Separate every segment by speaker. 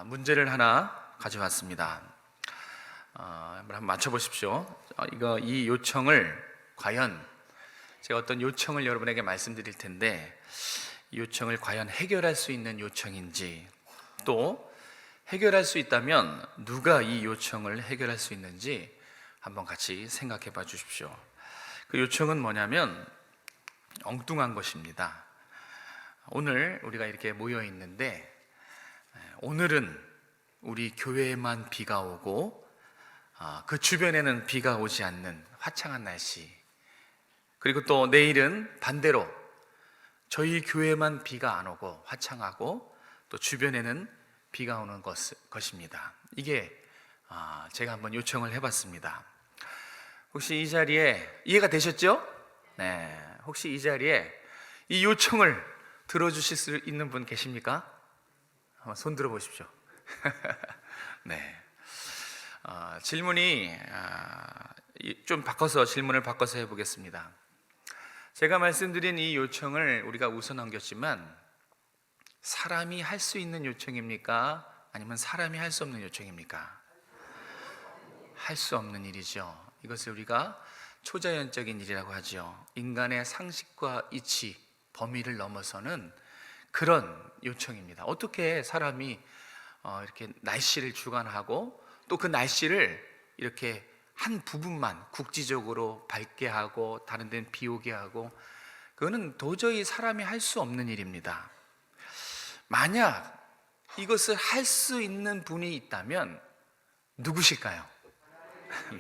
Speaker 1: 문제를 하나 가져왔습니다. 한번 맞춰보십시오. 이 요청을 과연 제가 어떤 요청을 여러분에게 말씀드릴 텐데 이 요청을 과연 해결할 수 있는 요청인지, 또 해결할 수 있다면 누가 이 요청을 해결할 수 있는지 한번 같이 생각해 봐 주십시오. 그 요청은 뭐냐면 엉뚱한 것입니다. 오늘 우리가 이렇게 모여 있는데, 오늘은 우리 교회에만 비가 오고 그 주변에는 비가 오지 않는 화창한 날씨, 그리고 또 내일은 반대로 저희 교회만 비가 안 오고 화창하고 또 주변에는 비가 오는 것입니다. 이게 제가 한번 요청을 해봤습니다. 혹시 이 자리에 이해가 되셨죠? 네. 혹시 이 자리에 이 요청을 들어주실 수 있는 분 계십니까? 한번 손 들어보십시오. 네. 질문이 좀 질문을 바꿔서 해보겠습니다. 제가 말씀드린 이 요청을 우리가 웃어 넘겼지만, 사람이 할 수 있는 요청입니까? 아니면 사람이 할 수 없는 요청입니까? 할 수 없는 일이죠. 이것을 우리가 초자연적인 일이라고 하죠. 인간의 상식과 이치, 범위를 넘어서는 그런 요청입니다. 어떻게 사람이 이렇게 날씨를 주관하고 또 그 날씨를 이렇게 한 부분만 국지적으로 밝게 하고 다른 데는 비 오게 하고, 그거는 도저히 사람이 할 수 없는 일입니다. 만약 이것을 할 수 있는 분이 있다면 누구실까요?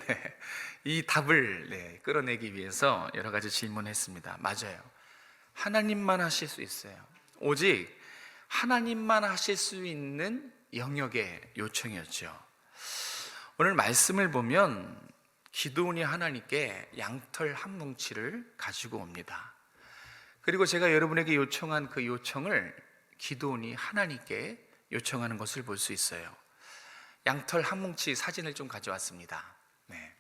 Speaker 1: 네, 이 답을 끌어내기 위해서 여러 가지 질문했습니다. 맞아요. 하나님만 하실 수 있어요. 오직 하나님만 하실 수 있는 영역의 요청이었죠. 오늘 말씀을 보면 기드온이 하나님께 양털 한 뭉치를 가지고 옵니다. 그리고 제가 여러분에게 요청한 그 요청을 기드온이 하나님께 요청하는 것을 볼 수 있어요. 양털 한 뭉치 사진을 좀 가져왔습니다. 네.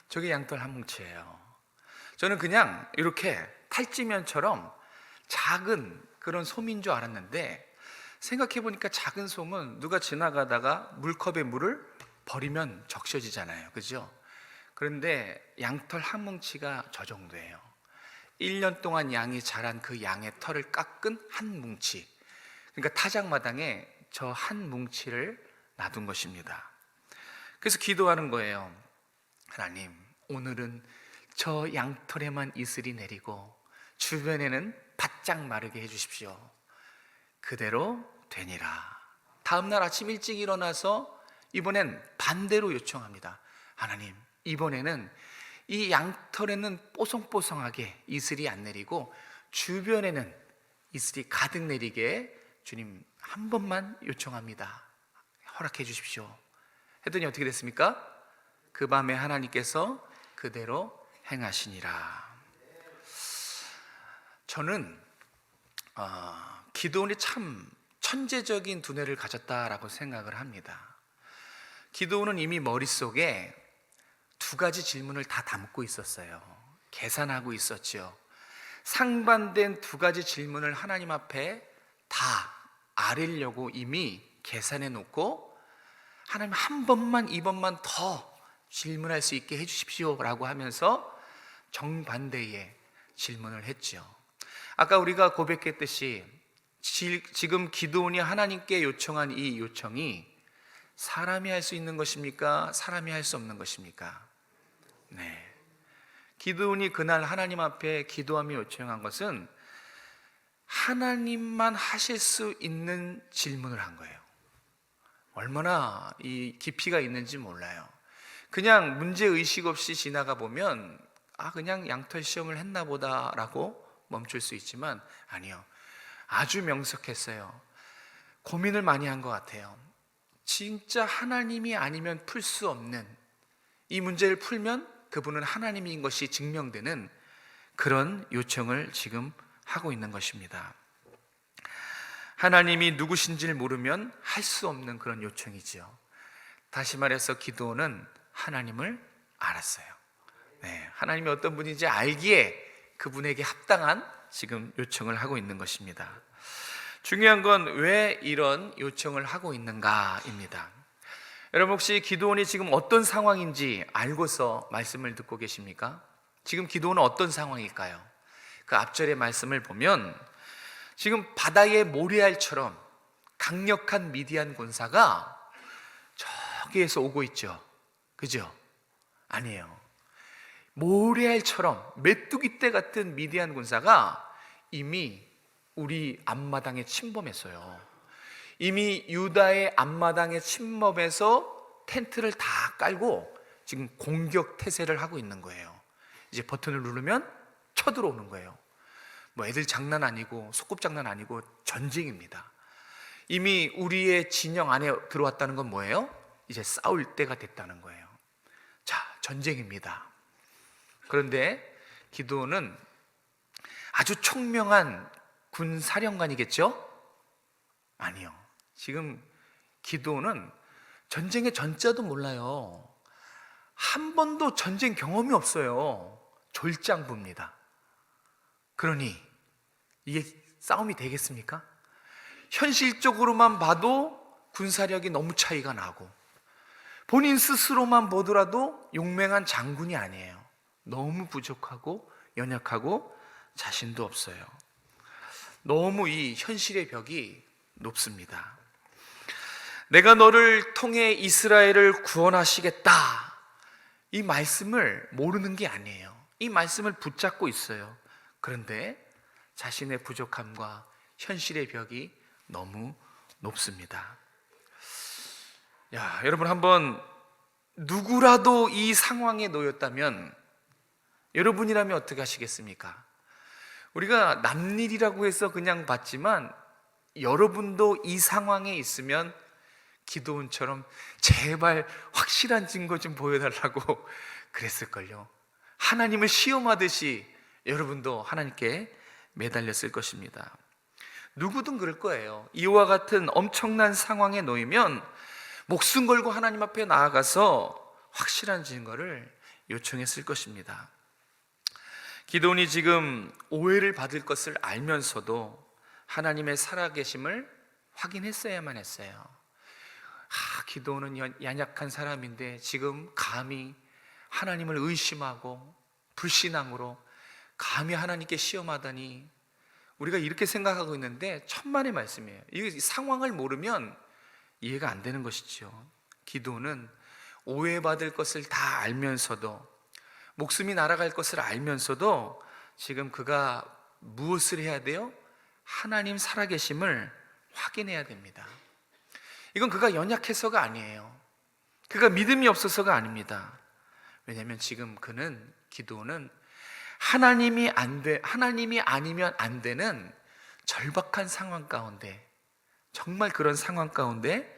Speaker 1: 저게 양털 한 뭉치예요. 저는 그냥 이렇게 탈지면처럼 작은 그런 솜인 줄 알았는데, 생각해 보니까 작은 솜은 누가 지나가다가 물컵에 물을 버리면 적셔지잖아요, 그죠? 그런데 양털 한 뭉치가 저 정도예요. 1년 동안 양이 자란 그 양의 털을 깎은 한 뭉치, 그러니까 타작마당에 저 한 뭉치를 놔둔 것입니다. 그래서 기도하는 거예요. 하나님, 오늘은 저 양털에만 이슬이 내리고 주변에는 바짝 마르게 해주십시오. 그대로 되니라. 다음날 아침 일찍 일어나서 이번엔 반대로 요청합니다. 하나님, 이번에는 이 양털에는 뽀송뽀송하게 이슬이 안 내리고 주변에는 이슬이 가득 내리게 주님 한 번만 요청합니다. 허락해 주십시오. 했더니 어떻게 됐습니까? 그 밤에 하나님께서 그대로 행하시니라. 저는 기드온이 참 천재적인 두뇌를 가졌다라고 생각을 합니다. 기드온은 이미 머릿속에 두 가지 질문을 다 담고 있었어요. 계산하고 있었죠. 상반된 두 가지 질문을 하나님 앞에 다 아뢰려고 이미 계산해 놓고, 하나님 한 번만, 이번만 더 질문할 수 있게 해주십시오 라고 하면서 정반대의 질문을 했죠. 아까 우리가 고백했듯이 지금 기드온이 하나님께 요청한 이 요청이 사람이 할 수 있는 것입니까? 사람이 할 수 없는 것입니까? 네. 기드온이 그날 하나님 앞에 기도하며 요청한 것은 하나님만 하실 수 있는 질문을 한 거예요. 얼마나 이 깊이가 있는지 몰라요. 그냥 문제의식 없이 지나가 보면 그냥 양털 시험을 했나 보다라고 멈출 수 있지만, 아니요, 아주 명석했어요. 고민을 많이 한 것 같아요. 진짜 하나님이 아니면 풀 수 없는 이 문제를 풀면 그분은 하나님인 것이 증명되는 그런 요청을 지금 하고 있는 것입니다. 하나님이 누구신지를 모르면 할 수 없는 그런 요청이죠. 다시 말해서 기드온은 하나님을 알았어요. 네, 하나님이 어떤 분인지 알기에 그분에게 합당한 지금 요청을 하고 있는 것입니다. 중요한 건 왜 이런 요청을 하고 있는가입니다. 여러분, 혹시 기드온이 지금 어떤 상황인지 알고서 말씀을 듣고 계십니까? 지금 기드온은 어떤 상황일까요? 그 앞절의 말씀을 보면 지금 바다의 모래알처럼 강력한 미디안 군사가 저기에서 오고 있죠. 그죠? 아니에요. 모래알처럼 메뚜기 떼 같은 미디안 군사가 이미 우리 앞마당에 침범했어요. 이미 유다의 앞마당에 침범해서 텐트를 다 깔고 지금 공격 태세를 하고 있는 거예요. 이제 버튼을 누르면 쳐들어오는 거예요. 뭐 애들 장난 아니고 소꿉장난 아니고 전쟁입니다. 이미 우리의 진영 안에 들어왔다는 건 뭐예요? 이제 싸울 때가 됐다는 거예요. 자, 전쟁입니다. 그런데 기드온은 아주 총명한 군 사령관이겠죠? 아니요. 지금 기드온은 전쟁의 전자도 몰라요. 한 번도 전쟁 경험이 없어요. 졸장부입니다. 그러니 이게 싸움이 되겠습니까? 현실적으로만 봐도 군사력이 너무 차이가 나고 본인 스스로만 보더라도 용맹한 장군이 아니에요. 너무 부족하고 연약하고 자신도 없어요. 너무 이 현실의 벽이 높습니다. 내가 너를 통해 이스라엘을 구원하시겠다, 이 말씀을 모르는 게 아니에요. 이 말씀을 붙잡고 있어요. 그런데 자신의 부족함과 현실의 벽이 너무 높습니다. 야, 여러분, 한번 누구라도 이 상황에 놓였다면 여러분이라면 어떻게 하시겠습니까? 우리가 남일이라고 해서 그냥 봤지만 여러분도 이 상황에 있으면 기드온처럼 제발 확실한 증거 좀 보여달라고 그랬을걸요. 하나님을 시험하듯이 여러분도 하나님께 매달렸을 것입니다. 누구든 그럴 거예요. 이와 같은 엄청난 상황에 놓이면 목숨 걸고 하나님 앞에 나아가서 확실한 증거를 요청했을 것입니다. 기드온이 지금 오해를 받을 것을 알면서도 하나님의 살아계심을 확인했어야만 했어요. 기드온은 연약한 사람인데 지금 감히 하나님을 의심하고 불신앙으로 감히 하나님께 시험하다니, 우리가 이렇게 생각하고 있는데 천만의 말씀이에요. 이 상황을 모르면 이해가 안 되는 것이죠. 기드온은 오해받을 것을 다 알면서도, 목숨이 날아갈 것을 알면서도 지금 그가 무엇을 해야 돼요? 하나님 살아계심을 확인해야 됩니다. 이건 그가 연약해서가 아니에요. 그가 믿음이 없어서가 아닙니다. 왜냐하면 지금 기드온은 하나님이 아니면 안 되는 절박한 상황 가운데, 정말 그런 상황 가운데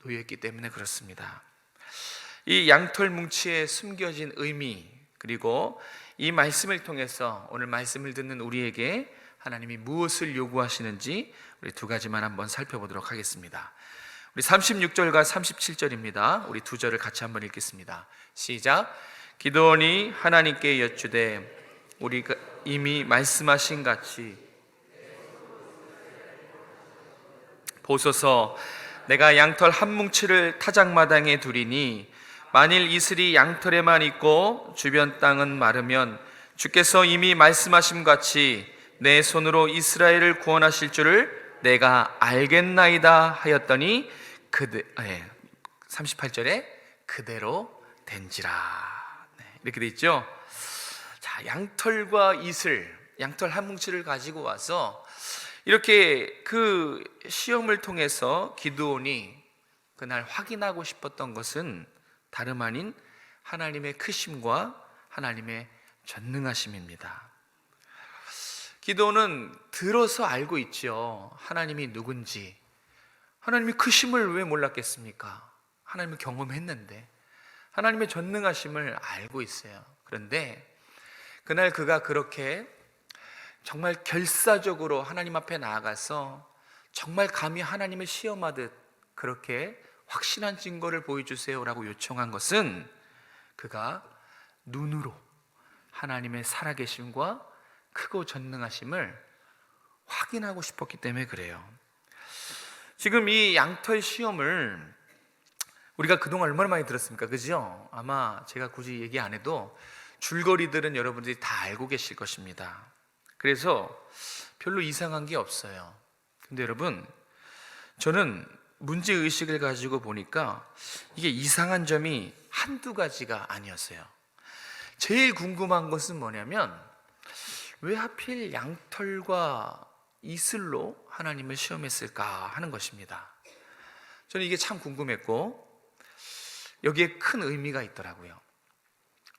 Speaker 1: 놓여있기 때문에 그렇습니다. 이 양털 뭉치에 숨겨진 의미, 그리고 이 말씀을 통해서 오늘 말씀을 듣는 우리에게 하나님이 무엇을 요구하시는지 우리 두 가지만 한번 살펴보도록 하겠습니다. 우리 36절과 37절입니다. 우리 두 절을 같이 한번 읽겠습니다. 시작. 기드온이 하나님께 여쭈되 우리가 이미 말씀하신 같이 보소서, 내가 양털 한 뭉치를 타작마당에 두리니 만일 이슬이 양털에만 있고 주변 땅은 마르면 주께서 이미 말씀하심 같이 내 손으로 이스라엘을 구원하실 줄을 내가 알겠나이다 하였더니 38절에 그대로 된지라. 이렇게 돼 있죠. 자, 양털과 이슬, 양털 한 뭉치를 가지고 와서 이렇게 그 시험을 통해서 기드온이 그날 확인하고 싶었던 것은 다름 아닌 하나님의 크심과 하나님의 전능하심입니다. 기드온은 들어서 알고 있죠. 하나님이 누군지. 하나님의 크심을 왜 몰랐겠습니까? 하나님을 경험했는데 하나님의 전능하심을 알고 있어요. 그런데 그날 그가 그렇게 정말 결사적으로 하나님 앞에 나아가서 정말 감히 하나님을 시험하듯 그렇게 확실한 증거를 보여주세요라고 요청한 것은 그가 눈으로 하나님의 살아계심과 크고 전능하심을 확인하고 싶었기 때문에 그래요. 지금 이 양털 시험을 우리가 그동안 얼마나 많이 들었습니까? 그죠? 아마 제가 굳이 얘기 안 해도 줄거리들은 여러분들이 다 알고 계실 것입니다. 그래서 별로 이상한 게 없어요. 근데 여러분, 저는 문제의식을 가지고 보니까 이게 이상한 점이 한두 가지가 아니었어요. 제일 궁금한 것은 뭐냐면, 왜 하필 양털과 이슬로 하나님을 시험했을까 하는 것입니다. 저는 이게 참 궁금했고, 여기에 큰 의미가 있더라고요.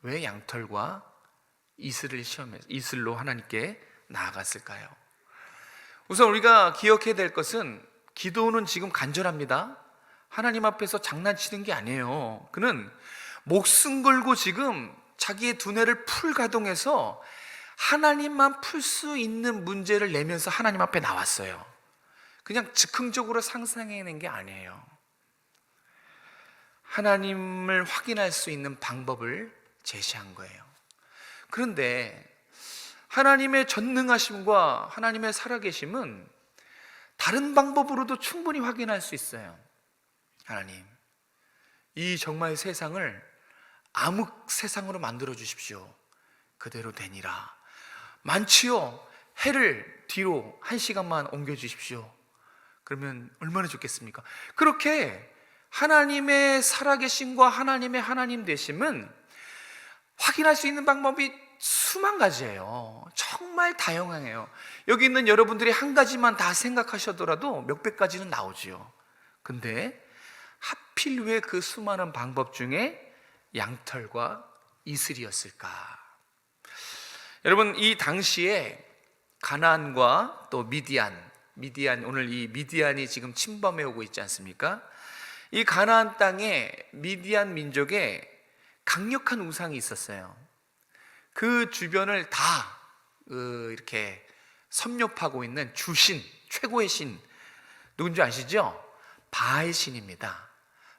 Speaker 1: 왜 양털과 이슬로 하나님께 나아갔을까요? 우선 우리가 기억해야 될 것은, 기도는 지금 간절합니다. 하나님 앞에서 장난치는 게 아니에요. 그는 목숨 걸고 지금 자기의 두뇌를 풀가동해서 하나님만 풀 수 있는 문제를 내면서 하나님 앞에 나왔어요. 그냥 즉흥적으로 상상해낸 게 아니에요. 하나님을 확인할 수 있는 방법을 제시한 거예요. 그런데 하나님의 전능하심과 하나님의 살아계심은 다른 방법으로도 충분히 확인할 수 있어요. 하나님, 이 정말 세상을 암흑 세상으로 만들어 주십시오. 그대로 되니라. 많지요. 해를 뒤로 1시간만 옮겨 주십시오. 그러면 얼마나 좋겠습니까? 그렇게 하나님의 살아계심과 하나님의 하나님 되심은 확인할 수 있는 방법이 수만 가지예요. 정말 다양해요. 여기 있는 여러분들이 한 가지만 다 생각하셔더라도 몇백 가지는 나오지요. 근데 하필 왜 그 수많은 방법 중에 양털과 이슬이었을까? 여러분, 이 당시에 가나안과 또 미디안, 오늘 이 미디안이 지금 침범해 오고 있지 않습니까? 이 가나안 땅에 미디안 민족에 강력한 우상이 있었어요. 그 주변을 다 이렇게 섭렵하고 있는 주신, 최고의 신, 누군지 아시죠? 바알 신입니다.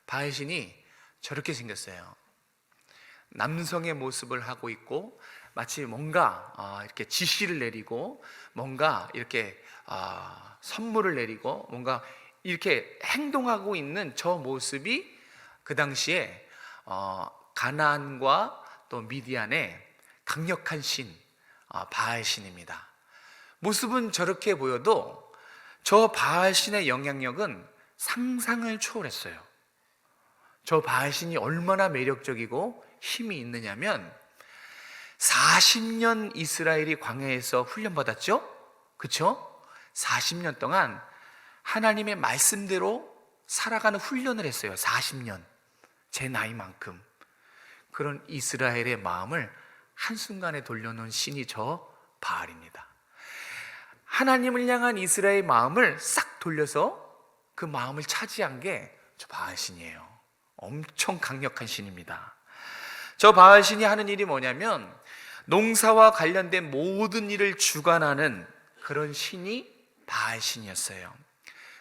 Speaker 1: 바알 신이 저렇게 생겼어요. 남성의 모습을 하고 있고, 마치 뭔가 이렇게 지시를 내리고, 뭔가 이렇게 선물을 내리고, 뭔가 이렇게 행동하고 있는 저 모습이 그 당시에 가나안과 또 미디안의 강력한 신, 바알 신입니다. 모습은 저렇게 보여도 저 바알 신의 영향력은 상상을 초월했어요. 저 바알 신이 얼마나 매력적이고 힘이 있느냐면, 40년 이스라엘이 광야에서 훈련받았죠? 그쵸? 40년 동안 하나님의 말씀대로 살아가는 훈련을 했어요. 40년, 제 나이만큼. 그런 이스라엘의 마음을 한순간에 돌려놓은 신이 저 바알입니다. 하나님을 향한 이스라엘의 마음을 싹 돌려서 그 마음을 차지한 게 저 바알 신이에요. 엄청 강력한 신입니다. 저 바알 신이 하는 일이 뭐냐면, 농사와 관련된 모든 일을 주관하는 그런 신이 바알 신이었어요.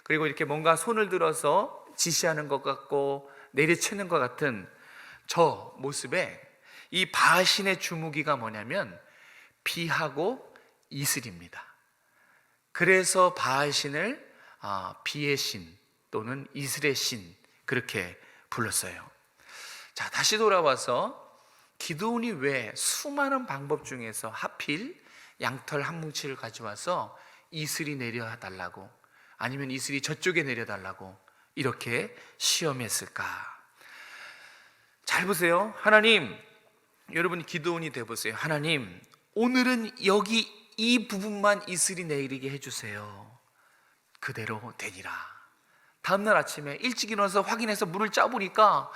Speaker 1: 그리고 이렇게 뭔가 손을 들어서 지시하는 것 같고 내리치는 것 같은 저 모습에 이 바알 신의 주무기가 뭐냐면 비하고 이슬입니다. 그래서 바알 신을 비의 신 또는 이슬의 신, 그렇게 불렀어요. 자, 다시 돌아와서 기드온이 왜 수많은 방법 중에서 하필 양털 한 뭉치를 가져와서 이슬이 내려달라고, 아니면 이슬이 저쪽에 내려달라고 이렇게 시험했을까? 잘 보세요. 하나님, 여러분 기드온이 돼보세요. 하나님, 오늘은 여기 이 부분만 이슬이 내리게 해주세요. 그대로 되니라. 다음날 아침에 일찍 일어나서 확인해서 물을 짜보니까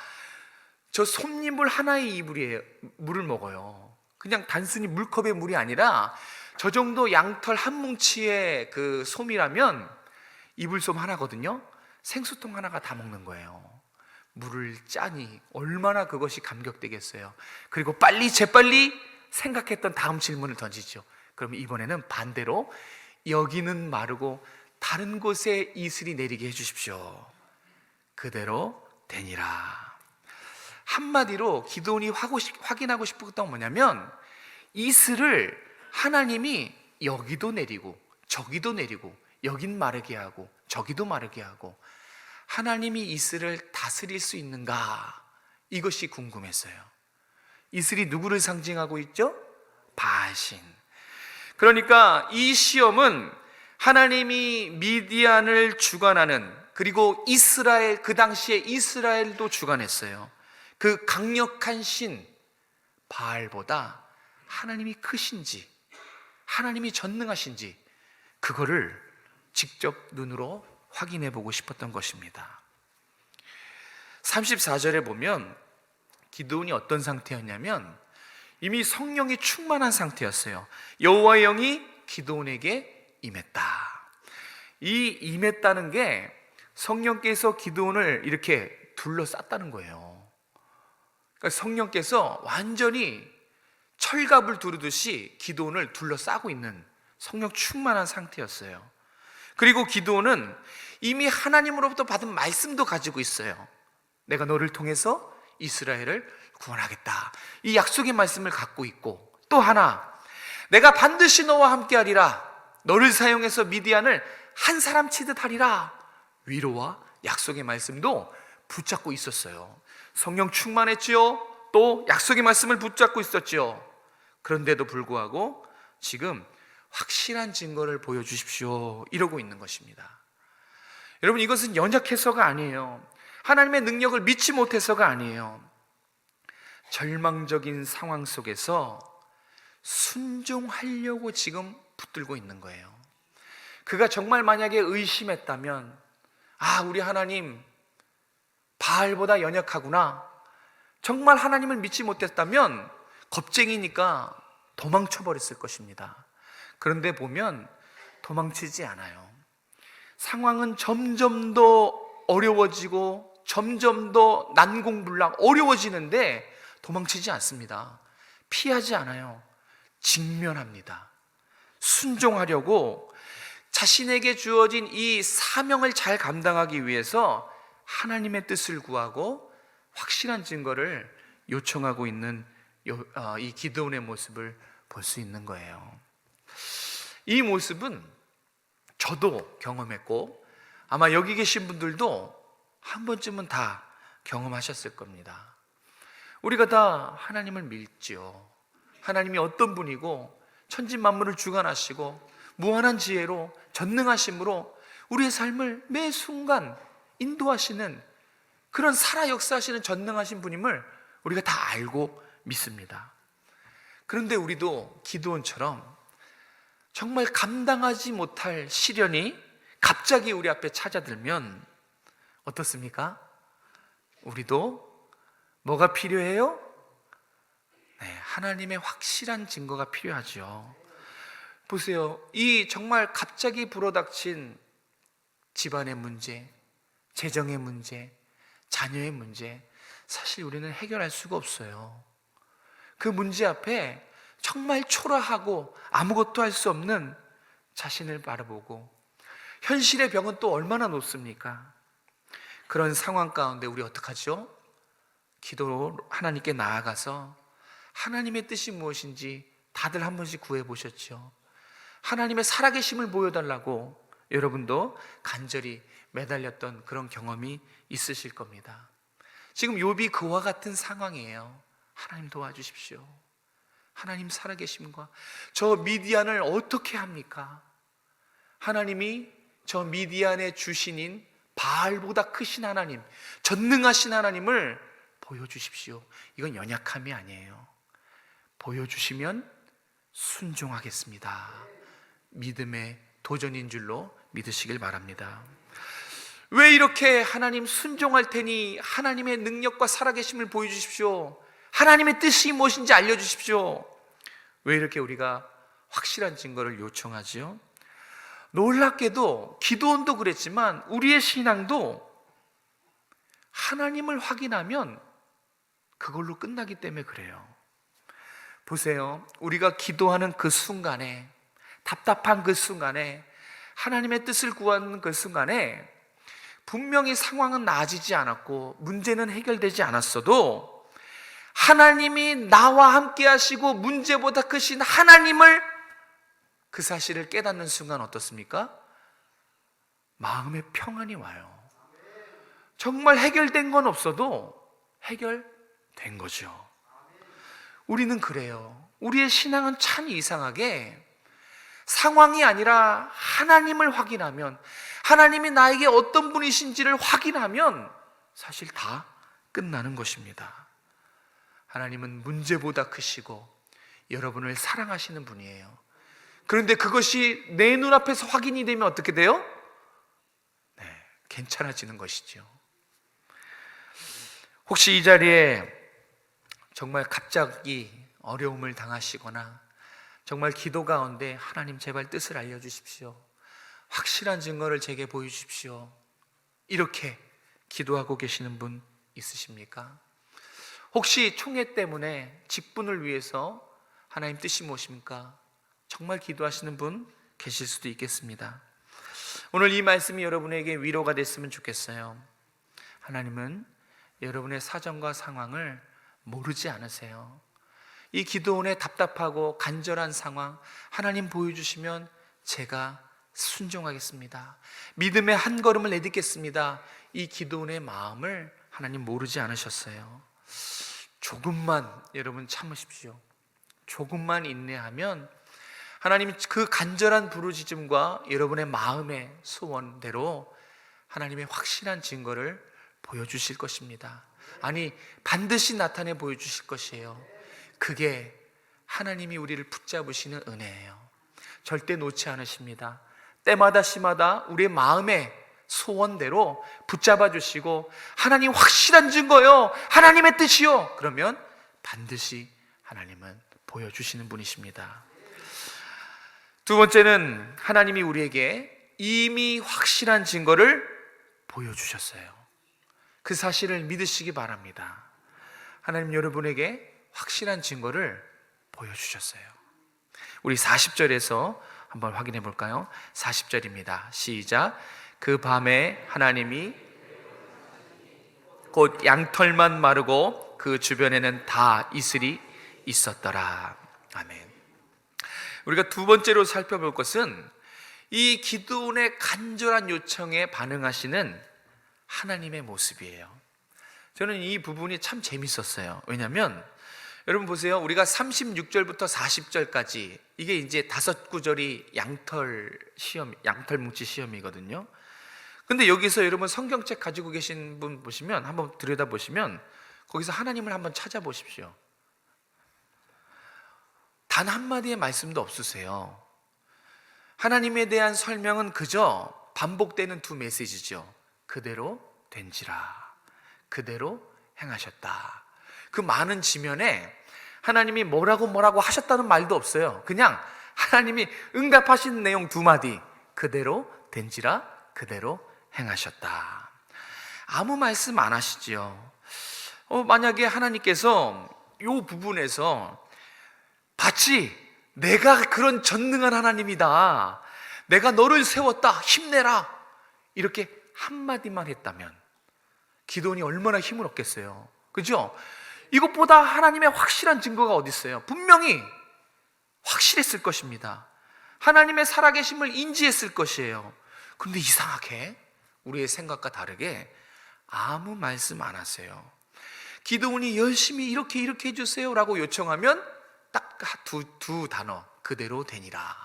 Speaker 1: 저 솜잎물 하나의 이불이에요. 물을 먹어요. 그냥 단순히 물컵의 물이 아니라 저 정도 양털 한 뭉치의 그 솜이라면 이불솜 하나거든요. 생수통 하나가 다 먹는 거예요. 물을 짜니 얼마나 그것이 감격되겠어요. 그리고 재빨리 생각했던 다음 질문을 던지죠. 그럼 이번에는 반대로 여기는 마르고 다른 곳에 이슬이 내리게 해주십시오. 그대로 되니라. 한마디로 기드온이 확인하고 싶었던 건 뭐냐면, 이슬을 하나님이 여기도 내리고 저기도 내리고 여긴 마르게 하고 저기도 마르게 하고 하나님이 이슬을 다스릴 수 있는가? 이것이 궁금했어요. 이슬이 누구를 상징하고 있죠? 바신. 그러니까 이 시험은 하나님이 미디안을 주관하는, 그리고 이스라엘, 그 당시에 이스라엘도 주관했어요. 그 강력한 신 바알보다 하나님이 크신지, 하나님이 전능하신지, 그거를 직접 눈으로 확인해 보고 싶었던 것입니다. 34절에 보면 기드온이 어떤 상태였냐면 이미 성령이 충만한 상태였어요. 여호와의 영이 기드온에게 임했다. 이 임했다는 게 성령께서 기드온을 이렇게 둘러쌌다는 거예요. 그러니까 성령께서 완전히 철갑을 두르듯이 기드온을 둘러싸고 있는 성령 충만한 상태였어요. 그리고 기드온은 이미 하나님으로부터 받은 말씀도 가지고 있어요. 내가 너를 통해서 이스라엘을 구원하겠다. 이 약속의 말씀을 갖고 있고, 또 하나, 내가 반드시 너와 함께하리라. 너를 사용해서 미디안을 한 사람 치듯 하리라. 위로와 약속의 말씀도 붙잡고 있었어요. 성령 충만했지요. 또 약속의 말씀을 붙잡고 있었지요. 그런데도 불구하고 지금 확실한 증거를 보여주십시오, 이러고 있는 것입니다. 여러분, 이것은 연약해서가 아니에요. 하나님의 능력을 믿지 못해서가 아니에요. 절망적인 상황 속에서 순종하려고 지금 붙들고 있는 거예요. 그가 정말 만약에 의심했다면, 아, 우리 하나님 바알보다 연약하구나, 정말 하나님을 믿지 못했다면 겁쟁이니까 도망쳐 버렸을 것입니다. 그런데 보면 도망치지 않아요. 상황은 점점 더 어려워지고 점점 더 난공불락 어려워지는데 도망치지 않습니다. 피하지 않아요. 직면합니다. 순종하려고 자신에게 주어진 이 사명을 잘 감당하기 위해서 하나님의 뜻을 구하고 확실한 증거를 요청하고 있는 이 기드온의 모습을 볼 수 있는 거예요. 이 모습은 저도 경험했고 아마 여기 계신 분들도 한 번쯤은 다 경험하셨을 겁니다. 우리가 다 하나님을 믿지요. 하나님이 어떤 분이고 천지만물을 주관하시고 무한한 지혜로 전능하심으로 우리의 삶을 매 순간 인도하시는, 그런 살아 역사하시는 전능하신 분임을 우리가 다 알고 믿습니다. 그런데 우리도 기드온처럼 정말 감당하지 못할 시련이 갑자기 우리 앞에 찾아들면 어떻습니까? 우리도 뭐가 필요해요? 네, 하나님의 확실한 증거가 필요하죠. 보세요. 이 정말 갑자기 불어닥친 집안의 문제, 재정의 문제, 자녀의 문제, 사실 우리는 해결할 수가 없어요. 그 문제 앞에 정말 초라하고 아무것도 할 수 없는 자신을 바라보고, 현실의 병은 또 얼마나 높습니까? 그런 상황 가운데 우리 어떡하죠? 기도로 하나님께 나아가서 하나님의 뜻이 무엇인지 다들 한 번씩 구해보셨죠? 하나님의 살아계심을 보여달라고 여러분도 간절히 매달렸던 그런 경험이 있으실 겁니다. 지금 욥이 그와 같은 상황이에요. 하나님 도와주십시오. 하나님 살아계심과 저 미디안을 어떻게 합니까? 하나님이 저 미디안의 주신인 바알보다 크신 하나님, 전능하신 하나님을 보여주십시오. 이건 연약함이 아니에요. 보여주시면 순종하겠습니다. 믿음의 도전인 줄로 믿으시길 바랍니다. 왜 이렇게 하나님 순종할 테니 하나님의 능력과 살아계심을 보여주십시오. 하나님의 뜻이 무엇인지 알려주십시오. 왜 이렇게 우리가 확실한 증거를 요청하지요? 놀랍게도 기드온도 그랬지만 우리의 신앙도 하나님을 확인하면 그걸로 끝나기 때문에 그래요. 보세요. 우리가 기도하는 그 순간에, 답답한 그 순간에, 하나님의 뜻을 구하는 그 순간에 분명히 상황은 나아지지 않았고 문제는 해결되지 않았어도 하나님이 나와 함께 하시고 문제보다 크신 하나님을, 그 사실을 깨닫는 순간 어떻습니까? 마음의 평안이 와요. 정말 해결된 건 없어도 해결된 거죠. 우리는 그래요. 우리의 신앙은 참 이상하게 상황이 아니라 하나님을 확인하면, 하나님이 나에게 어떤 분이신지를 확인하면 사실 다 끝나는 것입니다. 하나님은 문제보다 크시고 여러분을 사랑하시는 분이에요. 그런데 그것이 내 눈앞에서 확인이 되면 어떻게 돼요? 네, 괜찮아지는 것이죠. 혹시 이 자리에 정말 갑자기 어려움을 당하시거나 정말 기도 가운데 하나님 제발 뜻을 알려주십시오, 확실한 증거를 제게 보여주십시오, 이렇게 기도하고 계시는 분 있으십니까? 혹시 총회 때문에 직분을 위해서 하나님 뜻이 무엇입니까? 정말 기도하시는 분 계실 수도 있겠습니다. 오늘 이 말씀이 여러분에게 위로가 됐으면 좋겠어요. 하나님은 여러분의 사정과 상황을 모르지 않으세요. 이 기도원의 답답하고 간절한 상황 하나님 보여주시면 제가 순종하겠습니다, 믿음의 한 걸음을 내딛겠습니다, 이 기도원의 마음을 하나님 모르지 않으셨어요. 조금만 여러분 참으십시오. 조금만 인내하면 하나님이 그 간절한 부르짖음과 여러분의 마음의 소원대로 하나님의 확실한 증거를 보여주실 것입니다. 아니, 반드시 나타내 보여주실 것이에요. 그게 하나님이 우리를 붙잡으시는 은혜예요. 절대 놓지 않으십니다. 때마다 시마다 우리의 마음의 소원대로 붙잡아 주시고, 하나님 확실한 증거요, 하나님의 뜻이요, 그러면 반드시 하나님은 보여주시는 분이십니다. 두 번째는 하나님이 우리에게 이미 확실한 증거를 보여주셨어요. 그 사실을 믿으시기 바랍니다. 하나님 여러분에게 확실한 증거를 보여주셨어요. 우리 40절에서 한번 확인해 볼까요? 40절입니다. 시작. 그 밤에 하나님이 곧 양털만 마르고 그 주변에는 다 이슬이 있었더라. 아멘. 우리가 두 번째로 살펴볼 것은 이 기드온의 간절한 요청에 반응하시는 하나님의 모습이에요. 저는 이 부분이 참 재밌었어요. 왜냐하면 여러분 보세요. 우리가 36절부터 40절까지 이게 이제 5구절이 양털 뭉치 시험이거든요. 근데 여기서 여러분 성경책 가지고 계신 분 보시면, 한번 들여다보시면 거기서 하나님을 한번 찾아보십시오. 단 한마디의 말씀도 없으세요. 하나님에 대한 설명은 그저 반복되는 두 메시지죠. 그대로 된지라, 그대로 행하셨다. 그 많은 지면에 하나님이 뭐라고 하셨다는 말도 없어요. 그냥 하나님이 응답하신 내용 두 마디, 그대로 된지라, 그대로 행하셨다. 아무 말씀 안 하시죠. 만약에 하나님께서 이 부분에서 마치 내가 그런 전능한 하나님이다, 내가 너를 세웠다, 힘내라, 이렇게 한마디만 했다면 기도원이 얼마나 힘을 얻겠어요. 그죠? 이것보다 하나님의 확실한 증거가 어디 있어요? 분명히 확실했을 것입니다. 하나님의 살아계심을 인지했을 것이에요. 그런데 이상하게 우리의 생각과 다르게 아무 말씀 안 하세요. 기도원이 열심히 이렇게 해주세요 라고 요청하면 딱 두 단어, 그대로 되니라.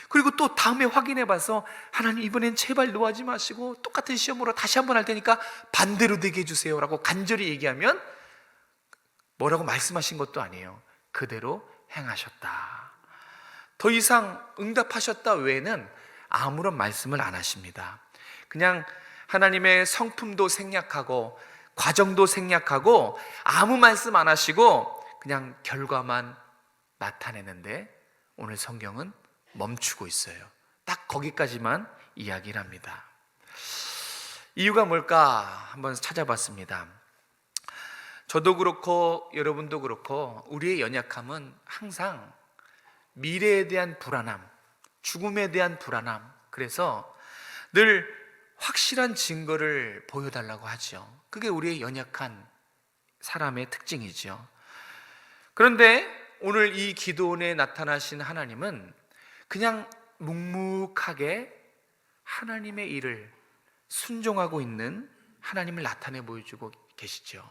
Speaker 1: 그리고 또 다음에 확인해봐서 하나님 이번엔 제발 노하지 마시고 똑같은 시험으로 다시 한번 할 테니까 반대로 되게 해주세요 라고 간절히 얘기하면 뭐라고 말씀하신 것도 아니에요. 그대로 행하셨다. 더 이상 응답하셨다 외에는 아무런 말씀을 안 하십니다. 그냥 하나님의 성품도 생략하고 과정도 생략하고 아무 말씀 안 하시고 그냥 결과만 나타내는데 오늘 성경은 멈추고 있어요. 딱 거기까지만 이야기를 합니다. 이유가 뭘까 한번 찾아봤습니다. 저도 그렇고 여러분도 그렇고 우리의 연약함은 항상 미래에 대한 불안함, 죽음에 대한 불안함, 그래서 늘 확실한 증거를 보여달라고 하죠. 그게 우리의 연약한 사람의 특징이죠. 그런데 오늘 이 기도원에 나타나신 하나님은 그냥 묵묵하게 하나님의 일을 순종하고 있는 하나님을 나타내 보여주고 계시죠.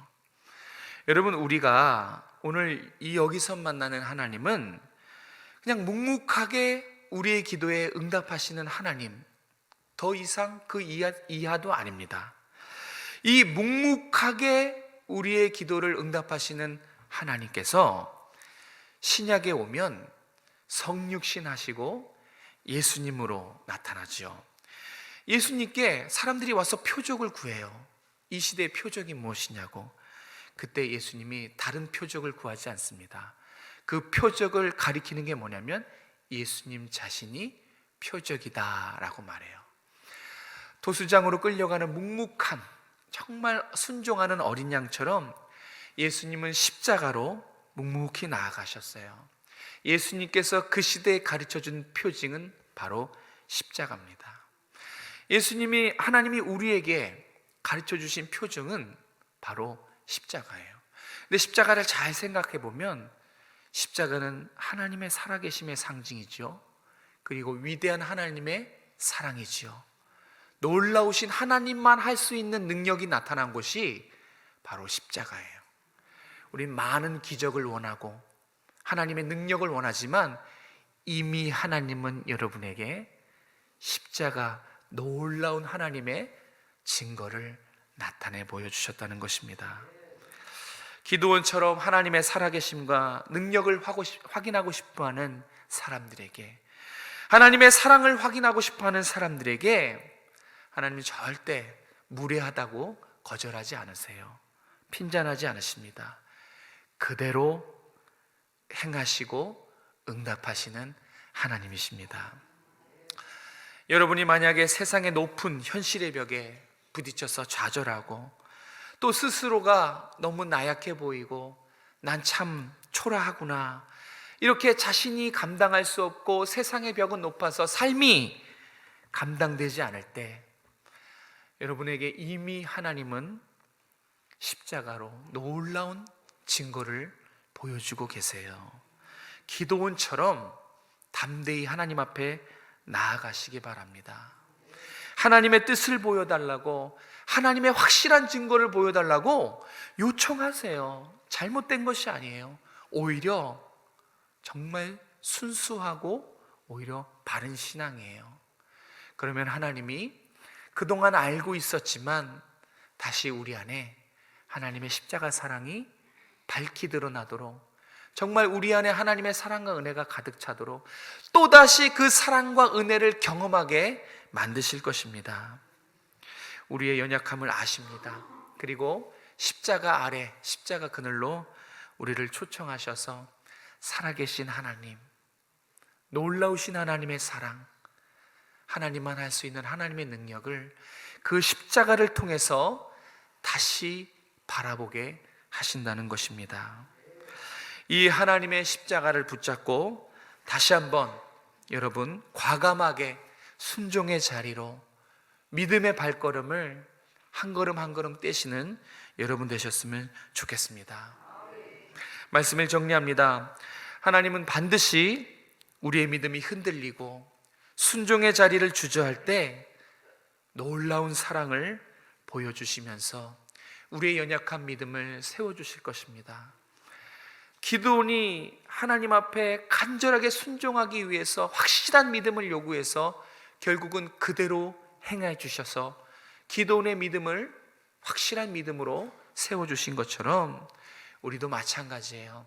Speaker 1: 여러분, 우리가 오늘 여기서 만나는 하나님은 그냥 묵묵하게 우리의 기도에 응답하시는 하나님, 더 이상 그 이하도 아닙니다. 이 묵묵하게 우리의 기도를 응답하시는 하나님께서 신약에 오면 성육신 하시고 예수님으로 나타나죠. 예수님께 사람들이 와서 표적을 구해요. 이 시대의 표적이 무엇이냐고. 그때 예수님이 다른 표적을 구하지 않습니다. 그 표적을 가리키는 게 뭐냐면 예수님 자신이 표적이다 라고 말해요. 도수장으로 끌려가는 묵묵한, 정말 순종하는 어린 양처럼 예수님은 십자가로 묵묵히 나아가셨어요. 예수님께서 그 시대에 가르쳐준 표징은 바로 십자가입니다. 예수님이, 하나님이 우리에게 가르쳐주신 표징은 바로 십자가예요. 근데 십자가를 잘 생각해 보면 십자가는 하나님의 살아계심의 상징이죠. 그리고 위대한 하나님의 사랑이지요. 놀라우신 하나님만 할 수 있는 능력이 나타난 곳이 바로 십자가예요. 우린 많은 기적을 원하고 하나님의 능력을 원하지만 이미 하나님은 여러분에게 십자가, 놀라운 하나님의 증거를 나타내 보여주셨다는 것입니다. 기드온처럼 하나님의 살아계심과 능력을 확인하고 싶어하는 사람들에게, 하나님의 사랑을 확인하고 싶어하는 사람들에게 하나님이 절대 무례하다고 거절하지 않으세요. 핀잔하지 않으십니다. 그대로 행하시고 응답하시는 하나님이십니다. 여러분이 만약에 세상의 높은 현실의 벽에 부딪혀서 좌절하고 또 스스로가 너무 나약해 보이고 난 참 초라하구나, 이렇게 자신이 감당할 수 없고 세상의 벽은 높아서 삶이 감당되지 않을 때 여러분에게 이미 하나님은 십자가로 놀라운 증거를 보여주고 계세요. 기도원처럼 담대히 하나님 앞에 나아가시기 바랍니다. 하나님의 뜻을 보여달라고, 하나님의 확실한 증거를 보여달라고 요청하세요. 잘못된 것이 아니에요. 오히려 정말 순수하고 오히려 바른 신앙이에요. 그러면 하나님이 그동안 알고 있었지만 다시 우리 안에 하나님의 십자가 사랑이 밝히 드러나도록, 정말 우리 안에 하나님의 사랑과 은혜가 가득 차도록 또다시 그 사랑과 은혜를 경험하게 만드실 것입니다. 우리의 연약함을 아십니다. 그리고 십자가 아래, 십자가 그늘로 우리를 초청하셔서 살아계신 하나님, 놀라우신 하나님의 사랑, 하나님만 할 수 있는 하나님의 능력을 그 십자가를 통해서 다시 바라보게 하신다는 것입니다. 이 하나님의 십자가를 붙잡고 다시 한번 여러분 과감하게 순종의 자리로 믿음의 발걸음을 한 걸음 한 걸음 떼시는 여러분 되셨으면 좋겠습니다. 말씀을 정리합니다. 하나님은 반드시 우리의 믿음이 흔들리고 순종의 자리를 주저할 때 놀라운 사랑을 보여주시면서 우리의 연약한 믿음을 세워주실 것입니다. 기드온이 하나님 앞에 간절하게 순종하기 위해서 확실한 믿음을 요구해서 결국은 그대로 행해 주셔서 기드온의 믿음을 확실한 믿음으로 세워주신 것처럼 우리도 마찬가지예요.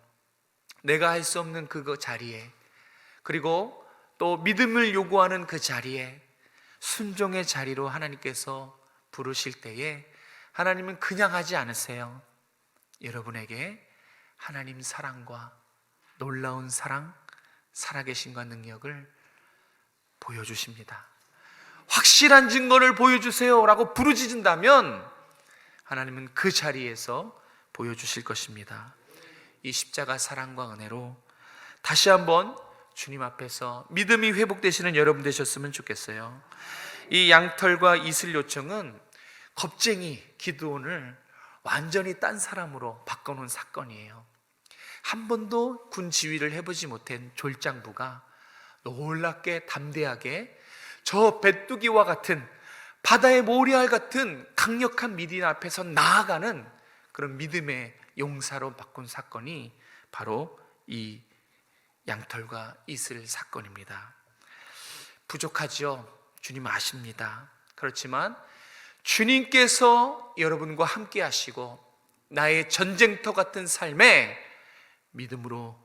Speaker 1: 내가 할 수 없는 그 자리에, 그리고 또 믿음을 요구하는 그 자리에, 순종의 자리로 하나님께서 부르실 때에 하나님은 그냥 하지 않으세요. 여러분에게 하나님 사랑과 놀라운 사랑, 살아계심과 능력을 보여주십니다. 확실한 증거를 보여주세요 라고 부르짖는다면 하나님은 그 자리에서 보여주실 것입니다. 이 십자가 사랑과 은혜로 다시 한번 주님 앞에서 믿음이 회복되시는 여러분 되셨으면 좋겠어요. 이 양털과 이슬 요청은 겁쟁이 기드온을 완전히 딴 사람으로 바꿔놓은 사건이에요. 한 번도 군 지휘를 해보지 못한 졸장부가 놀랍게 담대하게 저 베뚜기와 같은, 바다의 모래알 같은 강력한 미디안 앞에서 나아가는 그런 믿음의 용사로 바꾼 사건이 바로 이 양털과 이슬 사건입니다. 부족하지요? 주님 아십니다. 그렇지만 주님께서 여러분과 함께 하시고 나의 전쟁터 같은 삶에 믿음으로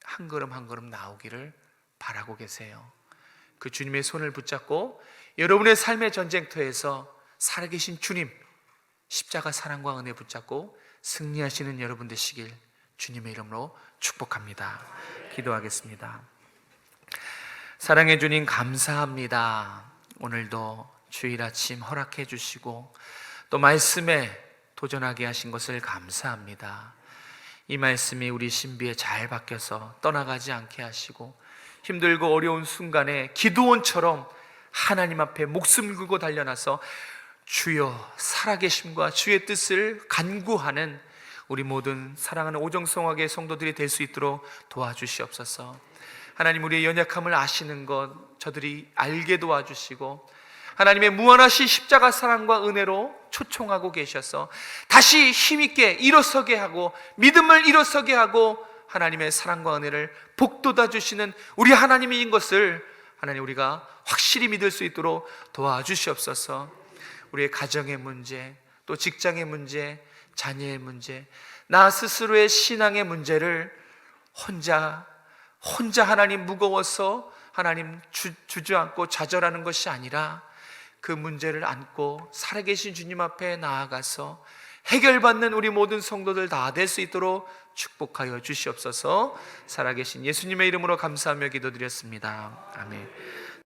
Speaker 1: 한 걸음 한 걸음 나오기를 바라고 계세요. 그 주님의 손을 붙잡고 여러분의 삶의 전쟁터에서 살아계신 주님, 십자가 사랑과 은혜 붙잡고 승리하시는 여러분 되시길 주님의 이름으로 축복합니다. 기도하겠습니다. 사랑해 주님 감사합니다. 오늘도 주일 아침 허락해 주시고 또 말씀에 도전하게 하신 것을 감사합니다. 이 말씀이 우리 신비에 잘 박혀서 떠나가지 않게 하시고 힘들고 어려운 순간에 기드온처럼 하나님 앞에 목숨 걸고 달려나서 주여 살아계심과 주의 뜻을 간구하는 우리 모든 사랑하는 오정성화계 성도들이 될 수 있도록 도와주시옵소서. 하나님, 우리의 연약함을 아시는 것 저들이 알게 도와주시고 하나님의 무한하신 십자가 사랑과 은혜로 초청하고 계셔서 다시 힘있게 일어서게 하고 믿음을 일어서게 하고 하나님의 사랑과 은혜를 복돋아 주시는 우리 하나님인 것을 하나님 우리가 확실히 믿을 수 있도록 도와주시옵소서. 우리의 가정의 문제, 또 직장의 문제, 자녀의 문제, 나 스스로의 신앙의 문제를 혼자 하나님 무거워서 하나님 주저앉고 좌절하는 것이 아니라 그 문제를 안고 살아계신 주님 앞에 나아가서 해결받는 우리 모든 성도들 다 될 수 있도록 축복하여 주시옵소서. 살아계신 예수님의 이름으로 감사하며 기도드렸습니다. 아멘.